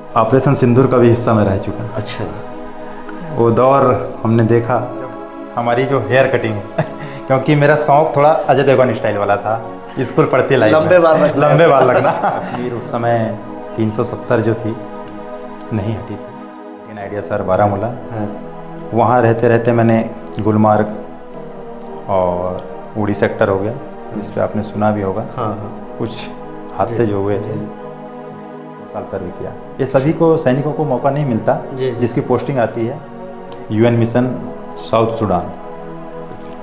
Operation सिंदूर का भी हिस्सा मैं रह चुका। अच्छा। वो दौर हमने देखा, हमारी जो हेयर कटिंग है क्योंकि मेरा शौक थोड़ा अजय देवगन स्टाइल वाला था, स्कूल पढ़ते लाइफ लंबे बाल रखना। लंबे बाल रखना फिर उस समय 370 जो थी नहीं हटी थी, लेकिन आइडिया सर बारामूला। हाँ। वहाँ रहते रहते मैंने गुलमार्ग और उड़ी सेक्टर हो गया, जिस पे आपने सुना भी होगा। हाँ हाँ। कुछ हादसे जो हुए थे, 2 साल सर्व किया। ये सभी को सैनिकों को मौका नहीं मिलता जी। जिसकी पोस्टिंग आती है यूएन मिशन साउथ सूडान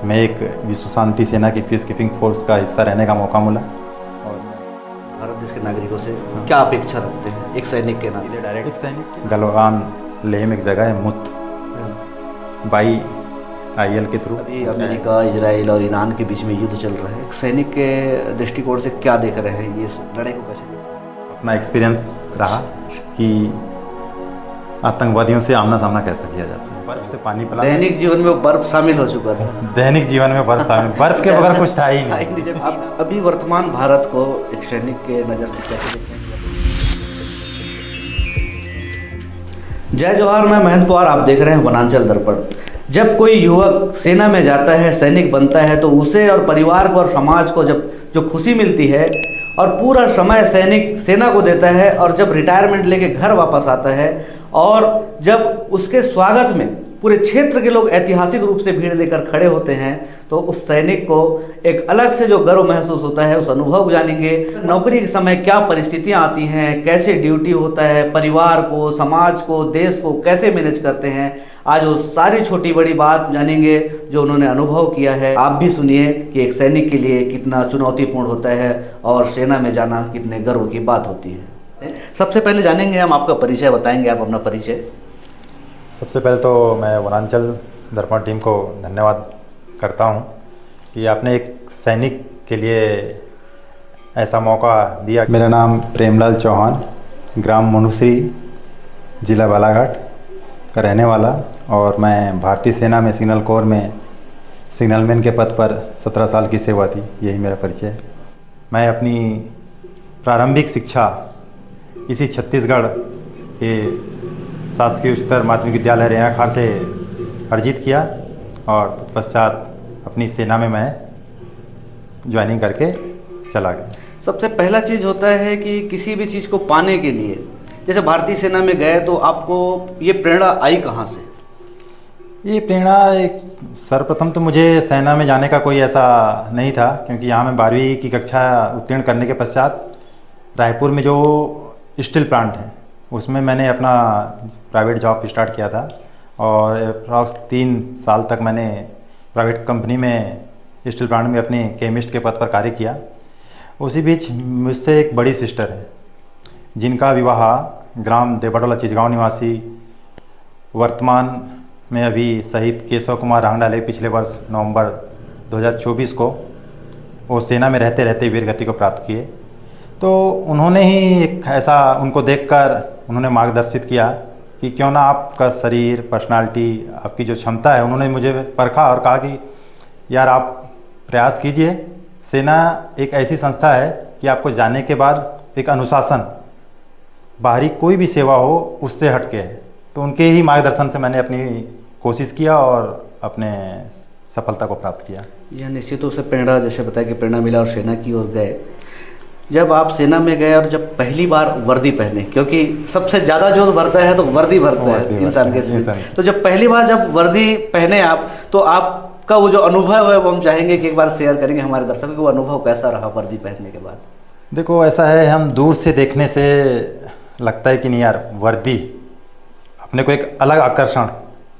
में, एक विश्व शांति सेना की पीस कीपिंग फोर्स का हिस्सा रहने का मौका मिला। और भारत देश के नागरिकों से क्या अपेक्षा रखते हैं एक सैनिक के नाते? डायरेक्ट एक सैनिक गलवान लेह में एक जगह है मुत बाई आईएल के थ्रू। अभी अमेरिका, इजराइल और ईरान के बीच में युद्ध चल रहा है, एक सैनिक के दृष्टिकोण से क्या देख रहे हैं, ये लड़ाई को कैसे देखते हैं? अपना एक्सपीरियंस रहा कि आतंकवादियों से आमना सामना कैसा किया जाता है। बर्फ से पानी पिला, दैनिक जीवन में वो बर्फ शामिल हो चुका था। दैनिक जीवन में बर्फ शामिल, बर्फ के बगैर कुछ था ही नहीं। अभी वर्तमान भारत को एक सैनिक के नज़र से कैसे देखते हैं? जय जवाहर, मैं महेंद्र पवार, आप देख रहे हैं वनांचल दर्पण। जब कोई युवक सेना में जाता है, सैनिक बनता है, तो उसे और परिवार को और समाज को जब जो खुशी मिलती है और पूरा समय सैनिक सेना को देता है, और जब रिटायरमेंट लेके घर वापस आता है और जब उसके स्वागत में पूरे क्षेत्र के लोग ऐतिहासिक रूप से भीड़ लेकर खड़े होते हैं, तो उस सैनिक को एक अलग से जो गर्व महसूस होता है, उस अनुभव को जानेंगे। नौकरी के समय क्या परिस्थितियां आती हैं, कैसे ड्यूटी होता है, परिवार को, समाज को, देश को कैसे मैनेज करते हैं, आज वो सारी छोटी बड़ी बात जानेंगे जो उन्होंने अनुभव किया है। आप भी सुनिए कि एक सैनिक के लिए कितना चुनौतीपूर्ण होता है और सेना में जाना कितने गर्व की बात होती है। सबसे पहले जानेंगे हम आपका परिचय, बताएंगे आप अपना परिचय? सबसे पहले तो मैं वनांचल दर्पण टीम को धन्यवाद करता हूं कि आपने एक सैनिक के लिए ऐसा मौका दिया। मेरा नाम प्रेमलाल चौहान, ग्राम मनुश्री, जिला बालाघाट का रहने वाला, और मैं भारतीय सेना में सिग्नल कोर में सिग्नलमैन के पद पर 17 साल की सेवा थी। यही मेरा परिचय है। मैं अपनी प्रारंभिक शिक्षा इसी छत्तीसगढ़ के शासकीय उच्चतर माध्यमिक विद्यालय रेयाखार से अर्जित किया, और तत्पश्चात अपनी सेना में मैं ज्वाइनिंग करके चला गया। सबसे पहला चीज़ होता है कि किसी भी चीज़ को पाने के लिए, जैसे भारतीय सेना में गए तो आपको ये प्रेरणा आई कहाँ से? ये प्रेरणा सर्वप्रथम तो मुझे सेना में जाने का कोई ऐसा नहीं था, क्योंकि यहाँ मैं 12वीं की कक्षा उत्तीर्ण करने के पश्चात रायपुर में जो स्टील प्लांट है उसमें मैंने अपना प्राइवेट जॉब स्टार्ट किया था, और अप्रॉक्स 3 साल तक मैंने प्राइवेट कंपनी में स्टील प्लांट में अपने केमिस्ट के पद पर कार्य किया। उसी बीच मुझसे एक बड़ी सिस्टर है जिनका विवाह ग्राम देवटोला चिचगांव निवासी वर्तमान में अभी शहीद केशव कुमार रांगडाले पिछले वर्ष नवंबर 2024 को वो सेना में रहते रहते वीरगति को प्राप्त किए। तो उन्होंने ही एक ऐसा, उनको देखकर उन्होंने मार्गदर्शित किया कि क्यों ना आपका शरीर, पर्सनालिटी, आपकी जो क्षमता है, उन्होंने मुझे परखा और कहा कि यार आप प्रयास कीजिए। सेना एक ऐसी संस्था है कि आपको जाने के बाद एक अनुशासन, बाहरी कोई भी सेवा हो उससे हटके है। तो उनके ही मार्गदर्शन से मैंने अपनी कोशिश किया और अपने सफलता को प्राप्त किया। यह निश्चित रूप से प्रेरणा, जैसे बताया कि प्रेरणा मिला और सेना की ओर गए। जब आप सेना में गए और जब पहली बार वर्दी पहने, क्योंकि सबसे ज़्यादा जोश भरता है तो वर्दी भरता है इंसान के शरीर, तो जब पहली बार जब वर्दी पहने आप, तो आपका वो जो अनुभव है वो हम चाहेंगे कि एक बार शेयर करेंगे हमारे दर्शकों को। वो अनुभव कैसा रहा वर्दी पहनने के बाद? देखो ऐसा है, हम दूर से देखने से लगता है कि नहीं यार वर्दी अपने को एक अलग आकर्षण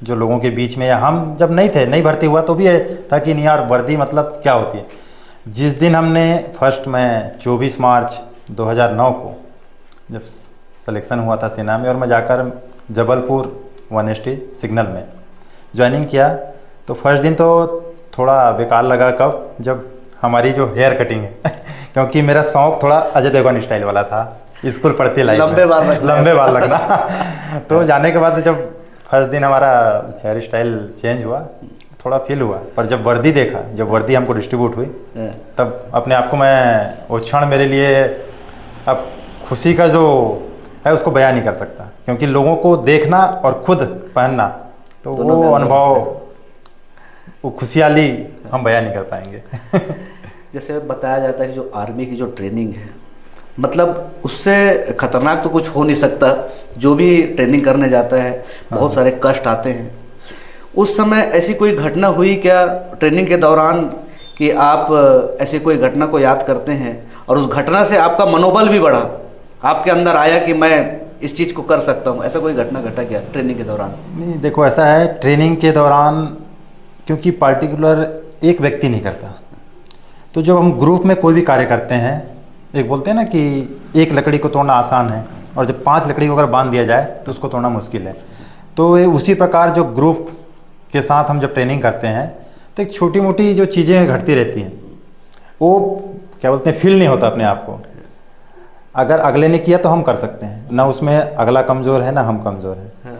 जो लोगों के बीच में, या हम जब नहीं थे, नहीं भर्ती हुआ तो भी था कि नहीं यार वर्दी मतलब क्या होती है। जिस दिन हमने फर्स्ट में 24 मार्च 2009 को जब सिलेक्शन हुआ था सेना में, और मैं जाकर जबलपुर 1ST सिग्नल में ज्वाइनिंग किया, तो फर्स्ट दिन तो थोड़ा बेकार लगा। कब? जब हमारी जो हेयर कटिंग है क्योंकि मेरा शौक थोड़ा अजय देवगन स्टाइल वाला था, स्कूल पढ़ते लाइफ लंबे बाल रखना तो जाने के बाद जब फर्स्ट दिन हमारा हेयर स्टाइल चेंज हुआ, थोड़ा फील हुआ। पर जब वर्दी देखा, जब वर्दी हमको डिस्ट्रीब्यूट हुई, तब अपने आप को मैं, वो क्षण मेरे लिए अब खुशी का जो है उसको बयां नहीं कर सकता, क्योंकि लोगों को देखना और खुद पहनना तो दोनों वो में अंतर अनुभव, होता है। वो खुशहाली हम बयां नहीं कर पाएंगे। जैसे बताया जाता है कि जो आर्मी की जो ट्रेनिंग है, मतलब उससे खतरनाक तो कुछ हो नहीं सकता। जो भी ट्रेनिंग करने जाता है बहुत सारे कष्ट आते हैं। उस समय ऐसी कोई घटना हुई क्या ट्रेनिंग के दौरान कि आप ऐसी कोई घटना को याद करते हैं और उस घटना से आपका मनोबल भी बढ़ा, आपके अंदर आया कि मैं इस चीज़ को कर सकता हूँ? ऐसा कोई घटना घटा क्या ट्रेनिंग के दौरान? नहीं, देखो ऐसा है, ट्रेनिंग के दौरान क्योंकि पार्टिकुलर एक व्यक्ति नहीं करता, तो जब हम ग्रुप में कोई भी कार्य करते हैं, एक बोलते हैं ना कि एक लकड़ी को तोड़ना आसान है और जब 5 लकड़ी को अगर बांध दिया जाए तो उसको तोड़ना मुश्किल है। तो ये उसी प्रकार जो ग्रुप के साथ हम जब ट्रेनिंग करते हैं तो एक छोटी मोटी जो चीज़ें घटती रहती हैं, वो क्या बोलते हैं, फील नहीं होता अपने आप को। अगर अगले ने किया तो हम कर सकते हैं, ना उसमें अगला कमज़ोर है ना हम कमज़ोर हैं।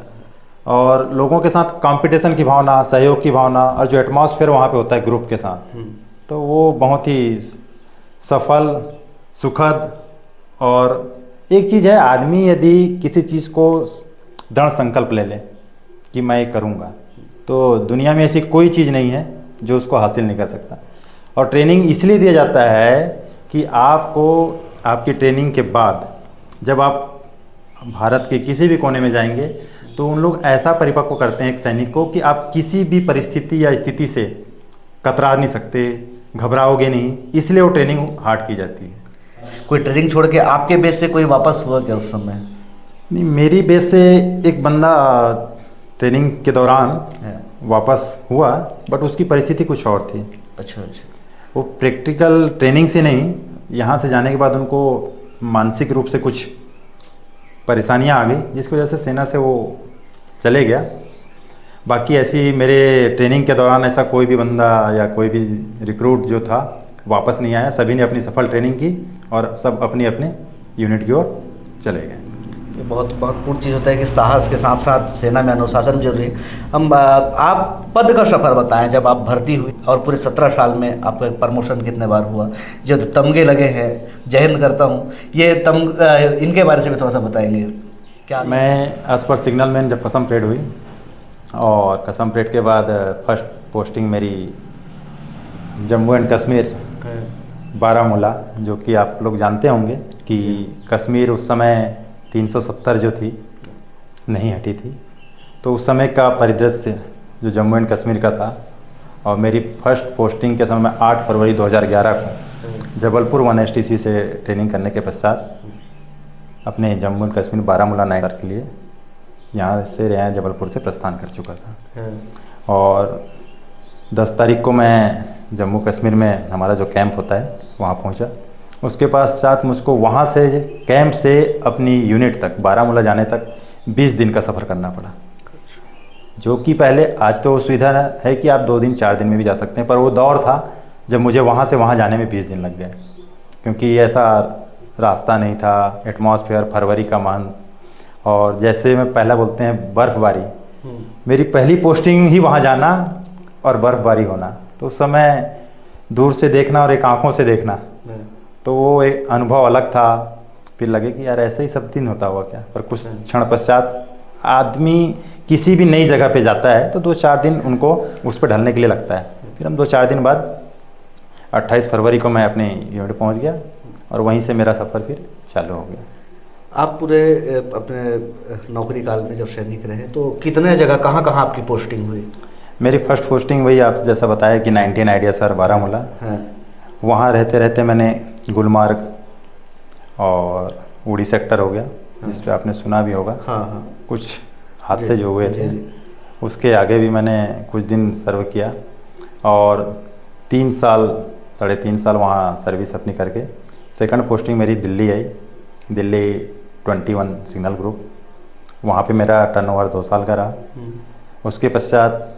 और लोगों के साथ कंपटीशन की भावना, सहयोग की भावना और जो एटमॉस्फेयर वहाँ पे होता है ग्रुप के साथ, तो वो बहुत ही सफल, सुखद। और एक चीज़ है, आदमी यदि किसी चीज़ को दृढ़ संकल्प ले ले कि मैं ये करूँगा, तो दुनिया में ऐसी कोई चीज़ नहीं है जो उसको हासिल नहीं कर सकता। और ट्रेनिंग इसलिए दिया जाता है कि आपको आपकी ट्रेनिंग के बाद जब आप भारत के किसी भी कोने में जाएंगे तो उन लोग ऐसा परिपक्व करते हैं एक सैनिक को कि आप किसी भी परिस्थिति या स्थिति से कतरा नहीं सकते, घबराओगे नहीं, इसलिए वो ट्रेनिंग हार्ड की जाती है। कोई ट्रेनिंग छोड़ के आपके बेस से कोई वापस हुआ क्या उस समय? नहीं, मेरी बेस से एक बंदा ट्रेनिंग के दौरान वापस हुआ, बट उसकी परिस्थिति कुछ और थी। अच्छा अच्छा। वो प्रैक्टिकल ट्रेनिंग से नहीं, यहाँ से जाने के बाद उनको मानसिक रूप से कुछ परेशानियाँ आ गई, जिसकी वजह से सेना से वो चले गया। बाकी ऐसी मेरे ट्रेनिंग के दौरान ऐसा कोई भी बंदा या कोई भी रिक्रूट जो था वापस नहीं आया। सभी ने अपनी सफल ट्रेनिंग की और सब अपनी अपनी यूनिट की ओर चले गए। ये बहुत महत्वपूर्ण चीज़ होता है कि साहस के साथ साथ सेना में अनुशासन भी जरूरी है। हम आप पद का सफ़र बताएं, जब आप भर्ती हुई और पूरे 17 साल में आपका प्रमोशन कितने बार हुआ, जो तमगे लगे हैं, जय हिंद करता हूँ, ये इनके बारे से भी थोड़ा सा बताएंगे क्या? मैं एज पर सिग्नल मैन जब कसम परेड हुई, और कसम परेड के बाद फर्स्ट पोस्टिंग मेरी जम्मू एंड कश्मीर बारामूला, जो कि आप लोग जानते होंगे कि कश्मीर उस समय 370 जो थी नहीं हटी थी, तो उस समय का परिदृश्य जो जम्मू एंड कश्मीर का था। और मेरी फर्स्ट पोस्टिंग के समय में 8 फरवरी 2011 को जबलपुर 1STC से ट्रेनिंग करने के पश्चात अपने जम्मू एंड कश्मीर बारामूला नाइट के लिए यहाँ से रियायत जबलपुर से प्रस्थान कर चुका था। और 10 तारीख को मैं जम्मू कश्मीर में हमारा जो कैंप होता है वहाँ पहुँचा। उसके पश्चात मुझको वहाँ से कैंप से अपनी यूनिट तक बारामूला जाने तक 20 दिन का सफ़र करना पड़ा, जो कि पहले, आज तो सुविधा है कि आप 2 दिन 4 दिन में भी जा सकते हैं, पर वो दौर था जब मुझे वहाँ से वहाँ जाने में 20 दिन लग गए, क्योंकि ऐसा रास्ता नहीं था, एटमॉस्फेयर, फरवरी का मंथ, और जैसे मैं पहला बोलते हैं बर्फ़बारी, मेरी पहली पोस्टिंग ही वहाँ जाना और बर्फ़बारी होना, तो उस समय दूर से देखना और एक आँखों से देखना, तो वो एक अनुभव अलग था। फिर लगे कि यार ऐसा ही सब दिन होता हुआ क्या। पर कुछ क्षण पश्चात आदमी किसी भी नई जगह पे जाता है तो 2-4 दिन उनको उस पर ढलने के लिए लगता है। फिर हम 2-4 दिन बाद 28 फरवरी को मैं अपने यूनिट पहुंच गया और वहीं से मेरा सफ़र फिर चालू हो गया। आप पूरे अपने नौकरी काल में जब सैनिक रहे तो कितने जगह, कहाँ कहाँ आपकी पोस्टिंग हुई? मेरी फर्स्ट पोस्टिंग वही आप जैसा बताया कि 19 आइडिया सर बारामूला, वहाँ रहते रहते मैंने गुलमार्ग और उड़ी सेक्टर हो गया, जिस पे आपने सुना भी होगा। कुछ हादसे जो हुए थे, उसके आगे भी मैंने कुछ दिन सर्व किया और 3 साल, 3.5 साल वहाँ सर्विस अपनी करके सेकंड पोस्टिंग मेरी दिल्ली आई, दिल्ली 21 सिग्नल ग्रुप। वहाँ पे मेरा टर्नओवर 2 साल का रहा। उसके पश्चात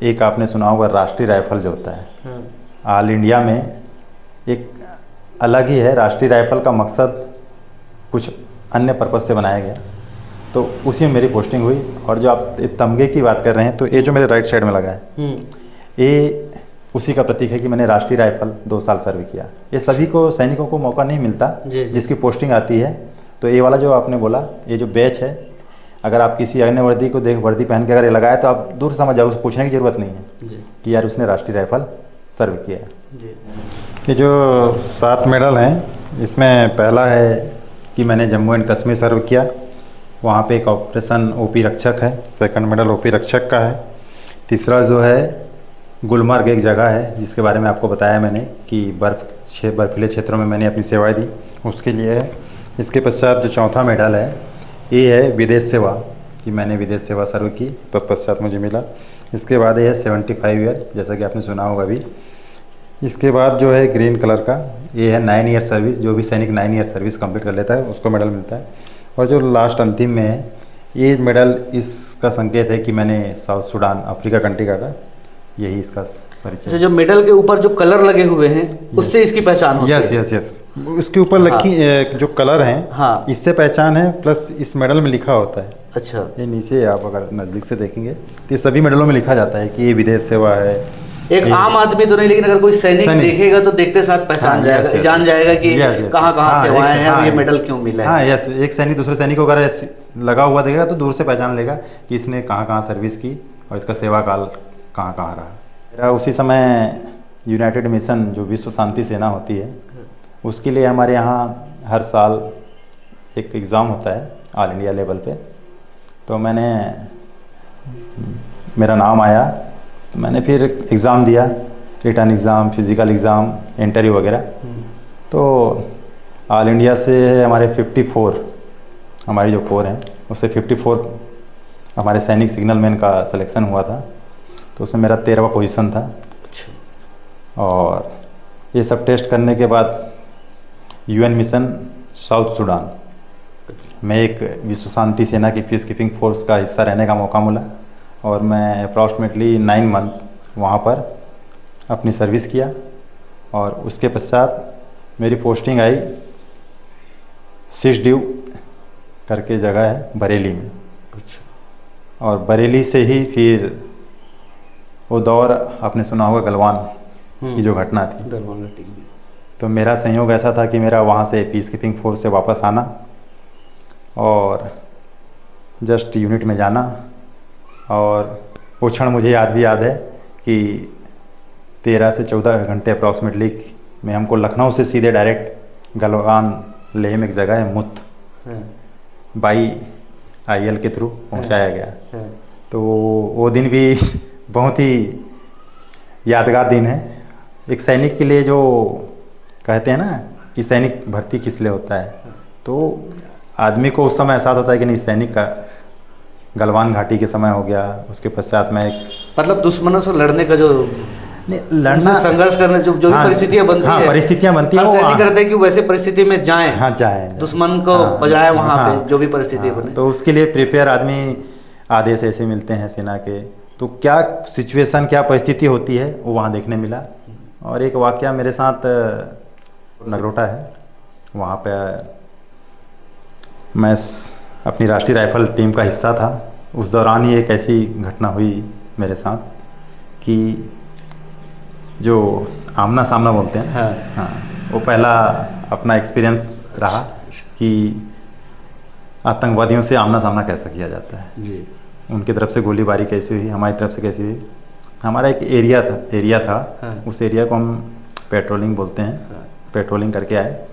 एक आपने सुना होगा राष्ट्रीय राइफल जो होता है, ऑल इंडिया में एक अलग ही है। राष्ट्रीय राइफल का मकसद कुछ अन्य पर्पज़ से बनाया गया, तो उसी में मेरी पोस्टिंग हुई। और जो आप तमगे की बात कर रहे हैं, तो ये जो मेरे राइट साइड में लगा है, ये उसी का प्रतीक है कि मैंने राष्ट्रीय राइफल 2 साल सर्व किया। ये सभी को, सैनिकों को मौका नहीं मिलता जिसकी पोस्टिंग आती है तो ये वाला जो आपने बोला, ये जो बैच है, अगर आप किसी अन्य वर्दी को देख, वर्दी पहन के अगर ये लगाए तो आप दूर समझ जाओ, उसको पूछने की ज़रूरत नहीं है जी कि यार उसने राष्ट्रीय राइफल सर्व किया है। जी। ये जो 7 मेडल हैं, इसमें पहला है कि मैंने जम्मू एंड कश्मीर सर्व किया, वहाँ पे एक ऑपरेशन ओपी रक्षक है। सेकंड मेडल ओपी रक्षक का है। तीसरा जो है गुलमर्ग एक जगह है जिसके बारे में आपको बताया मैंने कि बर्फीले क्षेत्रों में मैंने अपनी सेवाएं दी, उसके लिए है। इसके पश्चात जो चौथा मेडल है ये है विदेश सेवा, कि मैंने विदेश सेवा सर्व की, तत्पश्चात मुझे मिला। इसके बाद ये है 75 ईयर, जैसा कि आपने सुना होगा अभी। इसके बाद जो है ग्रीन कलर का, ये है 9 ईयर सर्विस, जो भी सैनिक 9 ईयर सर्विस कंप्लीट कर लेता है उसको मेडल मिलता है। और जो लास्ट अंतिम में है, ये मेडल इसका संकेत है कि मैंने साउथ सूडान अफ्रीका कंट्री का था, यही इसका परिचय। अच्छा, जो मेडल के ऊपर जो कलर लगे हुए हैं उससे इसकी पहचान होती है? यस यस यस, उसके ऊपर लगी जो कलर हैं, हाँ, इससे पहचान है, प्लस इस मेडल में लिखा होता है। अच्छा, ये नीचे आप अगर नज़दीक से देखेंगे तो ये सभी मेडलों में लिखा जाता है कि ये विदेश सेवा है। एक आम आदमी तो नहीं, लेकिन अगर कोई सैनिक देखेगा तो देखते साथ पहचान हाँ, जाएगा, यस, जान जाएगा कि कहाँ हाँ, सेवाएं हैं और ये मेडल क्यों मिला है। हाँ यस, एक सैनिक दूसरे सैनिक को अगर लगा हुआ देखेगा तो दूर से पहचान लेगा कि इसने कहाँ कहाँ सर्विस की और इसका सेवा काल कहाँ कहाँ रहा। मेरा उसी समय यूनाइटेड मिशन जो विश्व शांति सेना होती है, उसके लिए हमारे यहाँ हर साल एक एग्ज़ाम होता है ऑल इंडिया लेवल पे। तो मेरा नाम आया तो मैंने फिर एग्ज़ाम दिया, written exam, physical exam, interview वगैरह। तो ऑल इंडिया से हमारे 54 हमारी जो कोर हैं उससे 54 हमारे सैनिक सिग्नल मैन का सिलेक्शन हुआ था, तो उसमें मेरा 13वां पोजीशन था। अच्छा। और ये सब टेस्ट करने के बाद यूएन मिशन साउथ सूडान में एक विश्व शांति सेना की पीस कीपिंग फोर्स का हिस्सा रहने का मौका मिला, और मैं अप्रॉक्सीमेटली 9 मंथ वहाँ पर अपनी सर्विस किया। और उसके पश्चात मेरी पोस्टिंग आई सिसड्यू करके जगह है बरेली में। अच्छा। और बरेली से ही फिर वो दौर आपने सुना होगा गलवान की जो घटना थी, गलवान घाटी। तो मेरा संयोग ऐसा था कि मेरा वहाँ से पीस कीपिंग फोर्स से वापस आना और जस्ट यूनिट में जाना। और वो क्षण मुझे भी याद है कि 13 से 14 घंटे अप्रॉक्सीमेटली में हमको लखनऊ से सीधे डायरेक्ट गलवान लेह में एक जगह है मुत बाई आईएल के थ्रू पहुंचाया गया। तो वो दिन भी बहुत ही यादगार दिन है एक सैनिक के लिए। जो कहते हैं ना कि सैनिक भर्ती किस लिए होता है, तो आदमी को उस समय एहसास होता है कि नहीं, सैनिक का गलवान घाटी के समय हो गया। उसके पश्चात मैं मतलब दुश्मनों से लड़ने का जो लड़ना, संघर्ष करने जो भी परिस्थितियां बनती है, परिस्थितियां बनती है, सैनिक करते हैं कि वैसे परिस्थिति में जाएं, हाँ जाएं, दुश्मन को बजाय वहाँ पे जो भी परिस्थिति बने। तो उसके लिए प्रिपेयर आदमी, आदेश ऐसे मिलते हैं सेना के, तो क्या सिचुएशन, क्या परिस्थिति होती है वो वहाँ देखने मिला। और एक वाकया मेरे साथ नगरोटा है, वहाँ पे मैं अपनी राष्ट्रीय राइफल टीम का हिस्सा था। उस दौरान ही एक ऐसी घटना हुई मेरे साथ कि जो आमना सामना बोलते हैं, हाँ, वो पहला अपना एक्सपीरियंस रहा कि आतंकवादियों से आमना सामना कैसा किया जाता है जी। उनकी तरफ से गोलीबारी कैसी हुई, हमारी तरफ से कैसी हुई। हमारा एक एरिया था, उस एरिया को हम पेट्रोलिंग बोलते हैं, पेट्रोलिंग करके आए।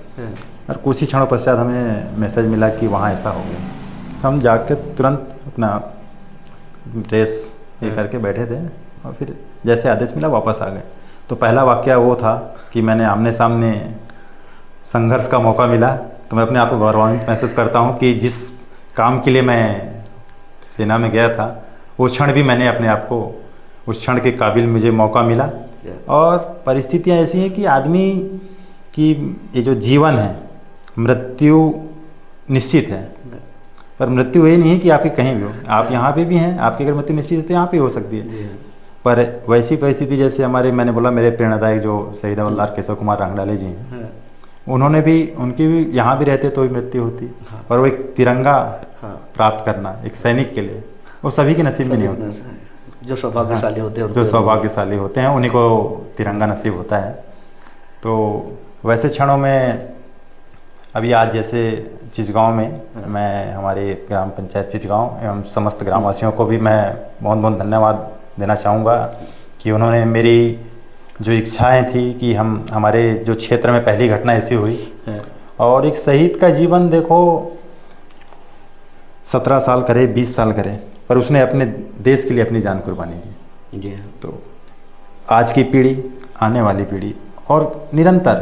और कुछ ही क्षणों पश्चात हमें मैसेज मिला कि वहाँ ऐसा हो गया। तो हम जाकर तुरंत अपना ड्रेस ये करके बैठे थे और फिर जैसे आदेश मिला वापस आ गए। तो पहला वाकया वो था कि मैंने आमने सामने संघर्ष का मौका मिला। तो मैं अपने आप को गौरवान्वित महसूस करता हूँ कि जिस काम के लिए मैं सेना में गया था, वो क्षण भी मैंने अपने आप को उस क्षण के काबिल मुझे मौका मिला। और परिस्थितियाँ ऐसी हैं कि आदमी की ये जो जीवन है, मृत्यु निश्चित है, पर मृत्यु ये नहीं है कि आपकी कहीं भी हो। आप यहाँ पे भी हैं, आपकी अगर मृत्यु निश्चित है तो यहाँ पे हो सकती है। पर वैसी परिस्थिति जैसे हमारे, मैंने बोला मेरे प्रेरणादायक जो शहीद हवलदार केशव कुमार रांगडाले जी हैं, उन्होंने भी, उनकी भी यहाँ भी रहते तो भी मृत्यु होती। और वो एक तिरंगा प्राप्त करना एक सैनिक के लिए, वो सभी के नसीब में नहीं होता। जो सौभाग्यशाली होते हैं, जो सौभाग्यशाली होते हैं उन्हीं को तिरंगा नसीब होता है। तो वैसे क्षणों में अभी आज जैसे चिचगांव में मैं हमारे ग्राम पंचायत चिचगांव एवं समस्त ग्रामवासियों को भी मैं बहुत बहुत धन्यवाद देना चाहूँगा कि उन्होंने मेरी जो इच्छाएं थी कि हमारे जो क्षेत्र में पहली घटना ऐसी हुई और एक शहीद का जीवन देखो 17 साल करे 20 साल करे पर उसने अपने देश के लिए अपनी जान कुर्बानी की जी। तो आज की पीढ़ी आने वाली पीढ़ी और निरंतर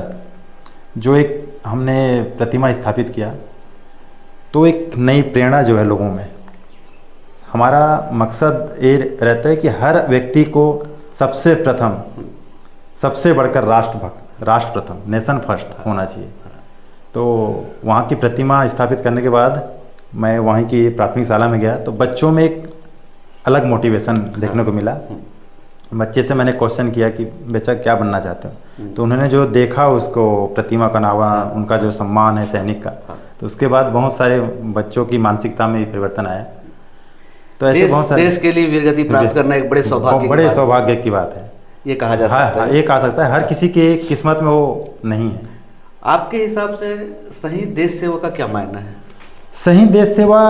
जो एक हमने प्रतिमा स्थापित किया तो एक नई प्रेरणा जो है लोगों में। हमारा मकसद ये रहता है कि हर व्यक्ति को सबसे प्रथम सबसे बढ़कर राष्ट्र प्रथम नेशन फर्स्ट होना चाहिए। तो वहाँ की प्रतिमा स्थापित करने के बाद मैं वहीं की प्राथमिक शाला में गया तो बच्चों में एक अलग मोटिवेशन देखने को मिला। बच्चे से मैंने क्वेश्चन किया कि बच्चा क्या बनना चाहते हो, तो उन्होंने जो देखा उसको प्रतिमा का नावा उनका जो सम्मान है सैनिक का, तो उसके बाद बहुत सारे बच्चों की मानसिकता में परिवर्तन आया। तो ऐसे बहुत सारे देश के लिए वीरगति प्राप्त करना एक बड़े सौभाग्य की बात है, ये कहा जा सकता है। ये कहा सकता है, हर किसी के किस्मत में वो नहीं है। आपके हिसाब से सही देश सेवा का क्या मायना है? सही देश सेवा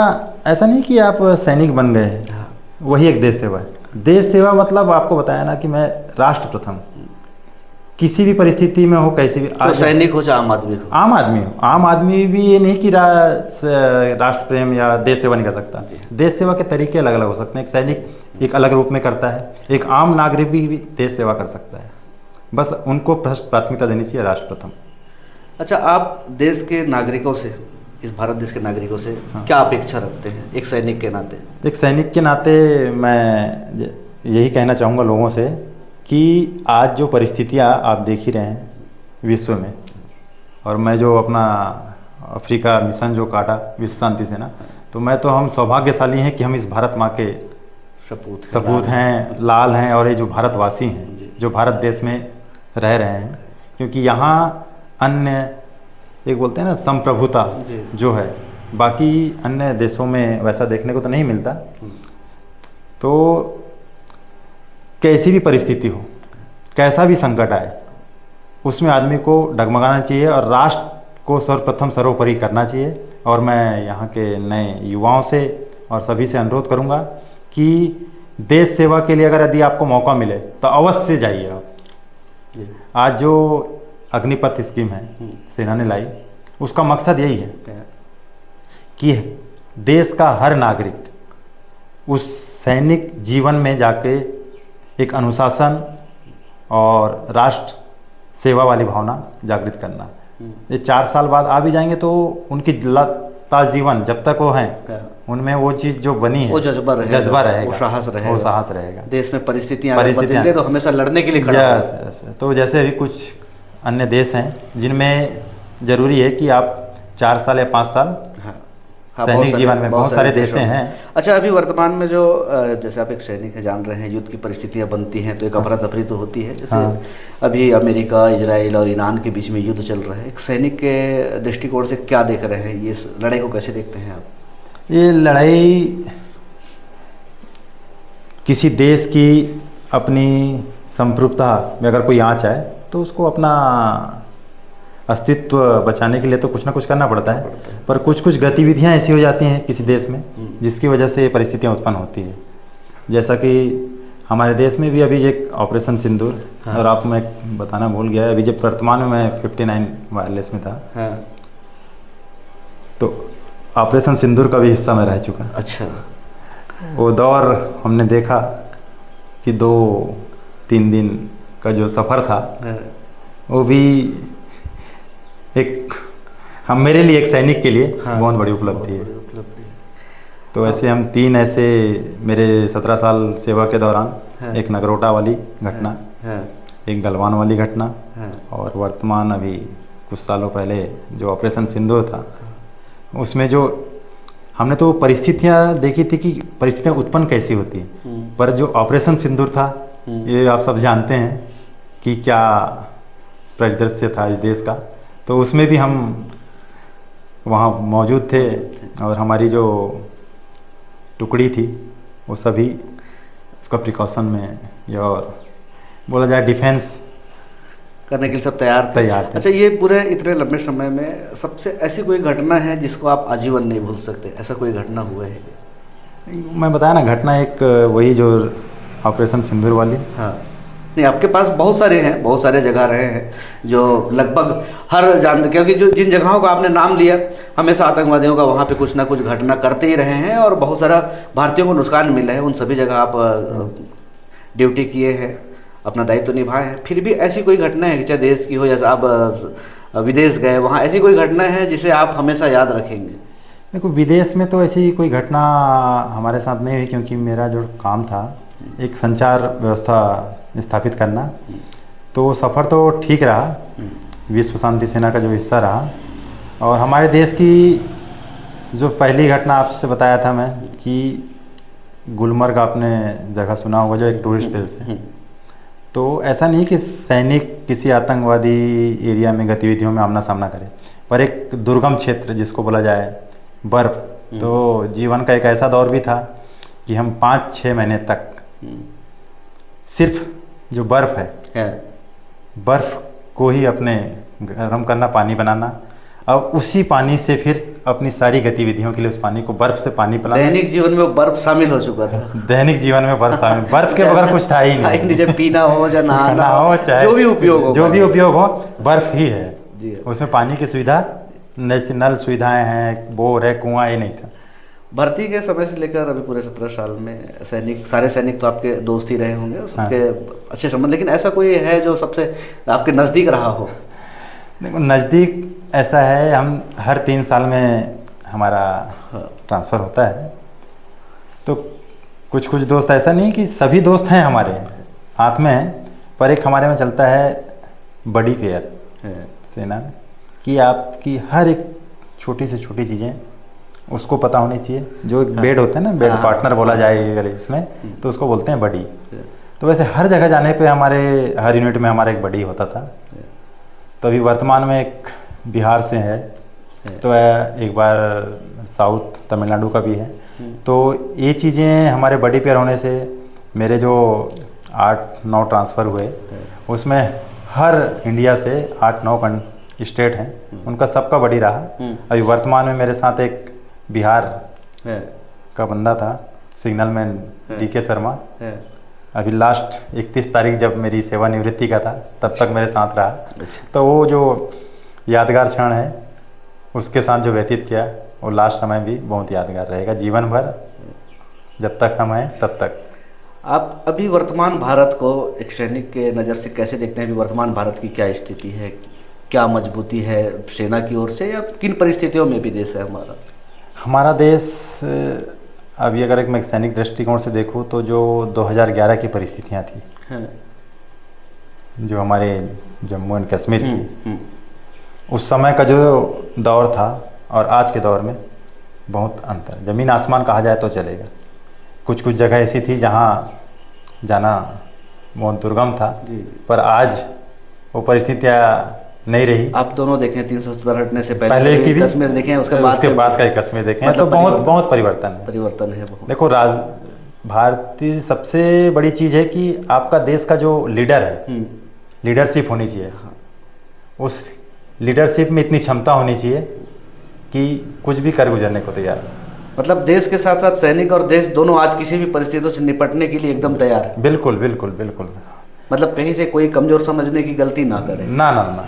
ऐसा नहीं कि आप सैनिक बन गए, वही एक देश सेवा है। देश सेवा मतलब आपको बताया ना कि मैं राष्ट्र प्रथम किसी भी परिस्थिति में हो, कैसे भी, तो सैनिक हो चाहे आम आदमी हो, आम आदमी भी ये नहीं कि राष्ट्र प्रेम या देश सेवा नहीं कर सकता। देश सेवा के तरीके अलग अलग हो सकते हैं। एक सैनिक एक अलग रूप में करता है, एक आम नागरिक भी देश सेवा कर सकता है। बस उनको प्राथमिकता देनी चाहिए राष्ट्र प्रथम। अच्छा, आप देश के नागरिकों से, इस भारत देश के नागरिकों से क्या अपेक्षा रखते हैं एक सैनिक के नाते? एक सैनिक के नाते मैं यही कहना चाहूँगा लोगों से कि आज जो परिस्थितियाँ आप देख ही रहे हैं विश्व में, और मैं जो अपना अफ्रीका मिशन जो काटा विश्व शांति सेना, तो हम सौभाग्यशाली हैं कि हम इस भारत माँ के सपूत हैं, लाल हैं, और ये जो भारतवासी हैं जो भारत देश में रह रहे हैं। क्योंकि यहाँ अन्य एक बोलते हैं ना संप्रभुता जो है, बाकी अन्य देशों में वैसा देखने को तो नहीं मिलता। तो कैसी भी परिस्थिति हो, कैसा भी संकट आए, उसमें आदमी को डगमगाना चाहिए और राष्ट्र को सर्वप्रथम सर्वोपरि करना चाहिए। और मैं यहाँ के नए युवाओं से और सभी से अनुरोध करूँगा कि देश सेवा के लिए अगर यदि आपको मौका मिले तो अवश्य जाइए आप। आज जो अग्निपथ स्कीम है सेना ने लाई, उसका मकसद यही है कि देश का हर नागरिक उस सैनिक जीवन में जाके एक अनुशासन और राष्ट्र सेवा वाली भावना जागृत करना। ये 4 साल बाद आ भी जाएंगे तो उनकी जीवन जब तक वो हैं उनमें वो चीज़ जो बनी है, वो जज्बा रहेगा, वो साहस रहेगा। देश में परिस्थितियाँ बदलती तो हमेशा लड़ने के लिए खड़ा है। तो जैसे अभी कुछ अन्य देश हैं जिनमें ज़रूरी है कि आप 4 साल या 5 साल सैनिक जीवन में, बहुत सारे देश हैं। अच्छा, अभी वर्तमान में जो जैसे आप एक सैनिक है, जान रहे हैं युद्ध की परिस्थितियां बनती हैं तो एक अफरा तफरी तो होती है। जैसे अभी अमेरिका, इजराइल और ईरान के बीच में युद्ध चल रहा है, एक सैनिक के दृष्टिकोण से क्या देख रहे हैं, ये लड़ाई को कैसे देखते हैं आप? ये लड़ाई किसी देश की अपनी संप्रभुता में अगर कोई आँच आए तो उसको अपना अस्तित्व बचाने के लिए तो कुछ ना कुछ करना पड़ता है। पर कुछ गतिविधियां ऐसी हो जाती हैं किसी देश में जिसकी वजह से परिस्थितियां उत्पन्न होती है। जैसा कि हमारे देश में भी अभी एक ऑपरेशन सिंदूर, और आप मैं बताना भूल गया, अभी जब वर्तमान में मैं 59 वायरलेस में था, तो ऑपरेशन सिंदूर का भी हिस्सा मैं रह चुका। अच्छा, वो दौर हमने देखा कि 2-3 दिन का जो सफ़र था वो भी एक मेरे लिए, एक सैनिक के लिए बहुत बड़ी उपलब्धि है। तो ऐसे हम 3 ऐसे मेरे 17 साल सेवा के दौरान, एक नगरोटा वाली घटना, एक गलवान वाली घटना, और वर्तमान अभी कुछ सालों पहले जो ऑपरेशन सिंदूर था, उसमें जो हमने तो परिस्थितियाँ देखी थी कि परिस्थितियाँ उत्पन्न कैसी होती हैं। पर जो ऑपरेशन सिंदूर था, ये आप सब जानते हैं कि क्या परिदृश्य था इस देश का। तो उसमें भी हम वहाँ मौजूद थे और हमारी जो टुकड़ी थी वो सभी उसका प्रिकॉशन में, या और बोला जाए डिफेंस करने के लिए सब तैयार थे। अच्छा, ये पूरे इतने लंबे समय में सबसे ऐसी कोई घटना है जिसको आप आजीवन नहीं भूल सकते, ऐसा कोई घटना हुआ है? मैं बताया ना, घटना एक वही जो ऑपरेशन सिंदूर वाली। हाँ, नहीं आपके पास बहुत सारे हैं, बहुत सारे जगह रहे हैं जो लगभग हर क्योंकि जो जिन जगहों का आपने नाम लिया, हमेशा आतंकवादियों का वहाँ पे कुछ ना कुछ घटना करते ही रहे हैं और बहुत सारा भारतीयों को नुकसान मिला है। उन सभी जगह आप ड्यूटी किए हैं, अपना दायित्व तो निभाए हैं। फिर भी ऐसी कोई घटना है, चाहे देश की हो या आप विदेश गए, वहाँ ऐसी कोई घटना है जिसे आप हमेशा याद रखेंगे? देखो, विदेश में तो ऐसी कोई घटना हमारे साथ नहीं हुई, क्योंकि मेरा जो काम था एक संचार व्यवस्था स्थापित करना, तो सफ़र तो ठीक रहा, विश्व शांति सेना का जो हिस्सा रहा। और हमारे देश की जो पहली घटना आपसे बताया था मैं कि गुलमर्ग, आपने जगह सुना होगा, जो एक टूरिस्ट प्लेस है। तो ऐसा नहीं कि सैनिक किसी आतंकवादी एरिया में गतिविधियों में आमना सामना करे, पर एक दुर्गम क्षेत्र जिसको बोला जाए बर्फ़, तो जीवन का एक ऐसा दौर भी था कि हम 5-6 महीने तक सिर्फ जो बर्फ़ है, बर्फ़ को ही अपने गर्म करना, पानी बनाना, और उसी पानी से फिर अपनी सारी गतिविधियों के लिए उस पानी को, बर्फ़ से पानी पिलाना। दैनिक जीवन में बर्फ़ शामिल हो चुका था। दैनिक जीवन में बर्फ़ शामिल, बर्फ़ के बगैर कुछ था ही नहीं। जब पीना हो या नहाना हो, चाहे जो भी उपयोग हो, बर्फ़ ही है जी। उसमें पानी की सुविधा, नल सुविधाएं हैं, बोर है, कुआं, ये नहीं था। भर्ती के समय से लेकर अभी पूरे 17 साल में सारे सैनिक तो आपके दोस्त ही रहे होंगे, सबके अच्छे संबंध, लेकिन ऐसा कोई है जो सबसे आपके नज़दीक रहा हो? देखो, नज़दीक ऐसा है, हम हर 3 साल में हमारा ट्रांसफ़र होता है, तो कुछ कुछ दोस्त, ऐसा नहीं कि सभी दोस्त हैं हमारे साथ में हैं, पर एक हमारे में चलता है बड़ी फेयर सेना में, कि आपकी हर एक छोटी से छोटी चीज़ें उसको पता होनी चाहिए। जो एक बेड होता है ना, बेड पार्टनर बोला जाए अगर इसमें, तो उसको बोलते हैं बडी। तो वैसे हर जगह जाने पे हमारे हर यूनिट में हमारा एक बडी होता था। तो अभी वर्तमान में एक बिहार से है, तो एक बार साउथ तमिलनाडु का भी है। तो ये चीज़ें हमारे बडी पेयर होने से मेरे जो 8-9 ट्रांसफ़र हुए, उसमें हर इंडिया से 8-9 स्टेट हैं, उनका सबका बड़ी रहा। अभी वर्तमान में मेरे साथ एक बिहार का बंदा था, सिग्नल मैन DK शर्मा। अभी लास्ट 31 तारीख जब मेरी सेवानिवृत्ति का था, तब तक मेरे साथ रहा। तो वो जो यादगार क्षण है, उसके साथ जो व्यतीत किया, वो लास्ट समय भी बहुत यादगार रहेगा, जीवन भर जब तक हम हैं तब तक। आप अभी वर्तमान भारत को एक सैनिक के नज़र से कैसे देखते हैं? अभी वर्तमान भारत की क्या स्थिति है, क्या मजबूती है सेना की ओर से, या किन परिस्थितियों में भी देश है हमारा देश? अभी अगर एक मैं सैनिक दृष्टिकोण से देखूं, तो जो 2011 की परिस्थितियां थी, जो हमारे जम्मू एंड कश्मीर की, उस समय का जो दौर था और आज के दौर में बहुत अंतर, ज़मीन आसमान कहा जाए तो चलेगा। कुछ कुछ जगह ऐसी थी जहां जाना बहुत दुर्गम था, पर आज वो परिस्थितियाँ नहीं रही। आप दोनों देखें, 370 हटने से पहले की भी कश्मीर देखें, उसके बाद का कश्मीर देखें, मतलब तो बहुत परिवर्तन है। देखो, भारतीय सबसे बड़ी चीज़ है कि आपका देश का जो लीडर है, लीडरशिप होनी चाहिए। उस लीडरशिप में इतनी क्षमता होनी चाहिए कि कुछ भी कर गुजरने को तैयार है। मतलब देश के साथ साथ सैनिक और देश दोनों आज किसी भी परिस्थितियों से निपटने के लिए एकदम तैयार है। बिल्कुल बिल्कुल बिल्कुल। मतलब कहीं से कोई कमजोर समझने की गलती ना करे। ना,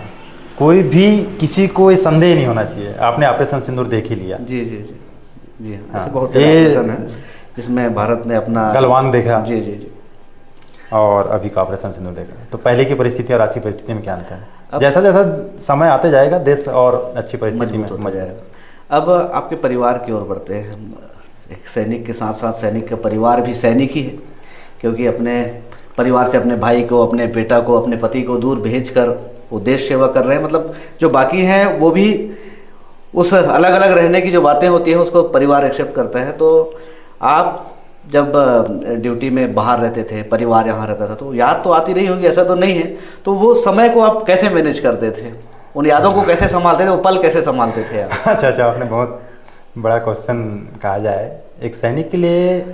कोई भी किसी को संदेह नहीं होना चाहिए। आपने ऑपरेशन सिंदूर देख ही लिया। जी जी जी जी हाँ। ऐसे बहुत ऑपरेशन है जिसमें भारत ने अपना गलवान देखा। जी जी जी। और अभी का ऑपरेशन सिंदूर देखा, तो पहले की परिस्थिति और आज की परिस्थिति में क्या अंतर है? जैसा जैसा समय आते जाएगा, देश और अच्छी परिस्थिति में होता जाएगा। अब आपके परिवार की ओर बढ़ते हैं। एक सैनिक के साथ साथ सैनिक का परिवार भी सैनिक ही है, क्योंकि अपने परिवार से अपने भाई को, अपने बेटा को, अपने पति को दूर भेजकर वो देश सेवा कर रहे हैं। मतलब जो बाकी हैं वो भी उस अलग अलग रहने की जो बातें होती हैं उसको परिवार एक्सेप्ट करता है। तो आप जब ड्यूटी में बाहर रहते थे, परिवार यहाँ रहता था, तो याद तो आती रही होगी, ऐसा तो नहीं है। तो वो समय को आप कैसे मैनेज करते थे? उन यादों को कैसे संभालते थे? वो पल कैसे संभालते थे आप? अच्छा, आपने बहुत बड़ा क्वेश्चन कहा जाए। एक सैनिक के लिए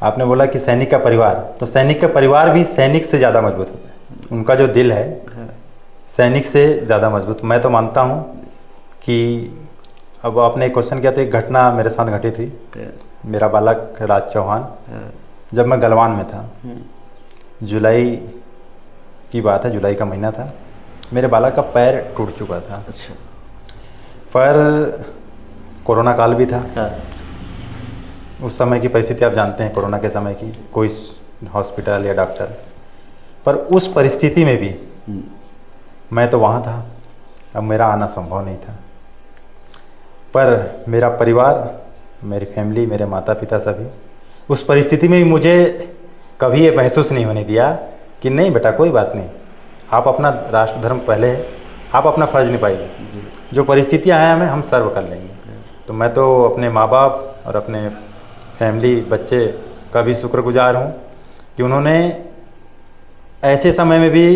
आपने बोला कि सैनिक का परिवार, तो सैनिक का परिवार भी सैनिक से ज़्यादा मजबूत होता है। उनका जो दिल है सैनिक से ज़्यादा मजबूत मैं तो मानता हूँ कि अब आपने एक क्वेश्चन किया तो एक घटना मेरे साथ घटी थी। मेरा बालक राज चौहान, जब मैं गलवान में था, जुलाई की बात है, जुलाई का महीना था, मेरे बालक का पैर टूट चुका था। अच्छा। पर कोरोना काल भी था। हाँ। उस समय की परिस्थिति आप जानते हैं, कोरोना के समय की, कोई हॉस्पिटल या डॉक्टर। पर उस परिस्थिति में भी मैं तो वहाँ था, अब मेरा आना संभव नहीं था। पर मेरा परिवार, मेरी फैमिली, मेरे माता पिता सभी उस परिस्थिति में भी मुझे कभी ये महसूस नहीं होने दिया कि नहीं बेटा कोई बात नहीं, आप अपना राष्ट्र धर्म पहले है, आप अपना फर्ज निभाइए, जो परिस्थितियाँ हैं हमें हम सर्व कर लेंगे। तो मैं तो अपने माँ बाप और अपने फैमिली बच्चे का भी शुक्रगुजार हूँ कि उन्होंने ऐसे समय में भी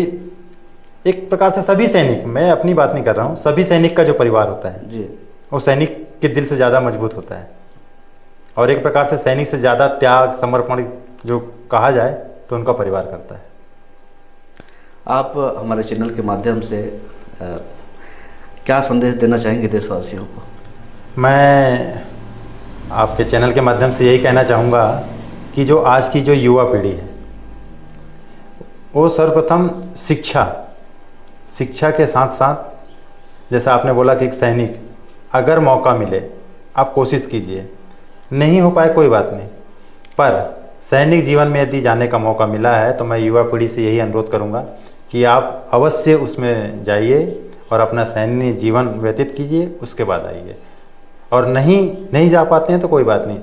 एक प्रकार से सभी सैनिक, मैं अपनी बात नहीं कर रहा हूँ, सभी सैनिक का जो परिवार होता है जी, वो सैनिक के दिल से ज़्यादा मजबूत होता है। और एक प्रकार से सैनिक से ज़्यादा त्याग समर्पण जो कहा जाए तो उनका परिवार करता है। आप हमारे चैनल के माध्यम से क्या संदेश देना चाहेंगे देशवासियों को? मैं आपके चैनल के माध्यम से यही कहना चाहूँगा कि जो आज की जो युवा पीढ़ी है वो सर्वप्रथम शिक्षा के साथ साथ, जैसा आपने बोला कि एक सैनिक, अगर मौका मिले आप कोशिश कीजिए, नहीं हो पाए कोई बात नहीं, पर सैनिक जीवन में यदि जाने का मौका मिला है तो मैं युवा पीढ़ी से यही अनुरोध करूंगा कि आप अवश्य उसमें जाइए और अपना सैन्य जीवन व्यतीत कीजिए, उसके बाद आइए। और नहीं जा पाते हैं तो कोई बात नहीं,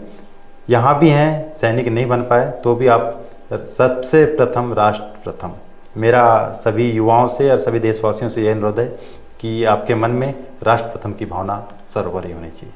यहाँ भी हैं सैनिक नहीं बन पाए तो भी आप सबसे प्रथम राष्ट्र प्रथम। मेरा सभी युवाओं से और सभी देशवासियों से यह अनुरोध है कि आपके मन में राष्ट्र प्रथम की भावना सर्वोपरि होनी चाहिए।